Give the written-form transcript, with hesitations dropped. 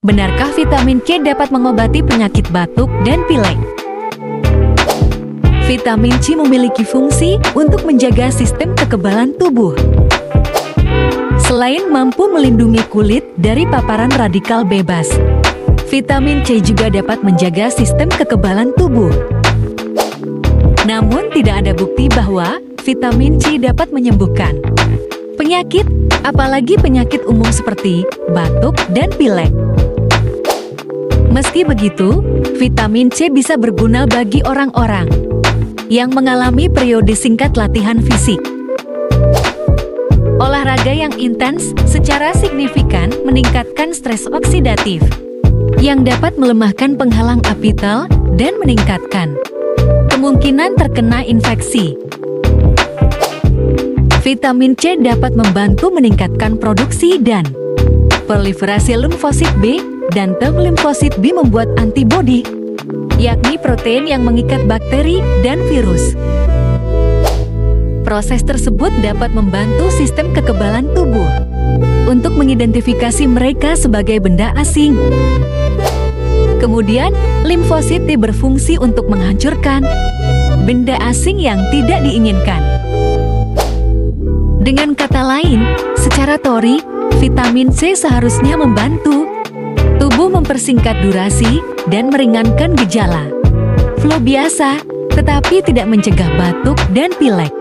Benarkah vitamin C dapat mengobati penyakit batuk dan pilek? Vitamin C memiliki fungsi untuk menjaga sistem kekebalan tubuh. Selain mampu melindungi kulit dari paparan radikal bebas, vitamin C juga dapat menjaga sistem kekebalan tubuh. Namun tidak ada bukti bahwa vitamin C dapat menyembuhkan penyakit, apalagi penyakit umum seperti batuk dan pilek. Meski begitu, vitamin C bisa berguna bagi orang-orang yang mengalami periode singkat latihan fisik. Olahraga yang intens secara signifikan meningkatkan stres oksidatif yang dapat melemahkan penghalang apital dan meningkatkan kemungkinan terkena infeksi. Vitamin C dapat membantu meningkatkan produksi dan proliferasi limfosit B dan T limfosit B membuat antibodi, yakni protein yang mengikat bakteri dan virus. Proses tersebut dapat membantu sistem kekebalan tubuh untuk mengidentifikasi mereka sebagai benda asing. Kemudian, limfosit T berfungsi untuk menghancurkan benda asing yang tidak diinginkan. Dengan kata lain, secara teori, vitamin C seharusnya membantu tubuh mempersingkat durasi dan meringankan gejala flu biasa, tetapi tidak mencegah batuk dan pilek.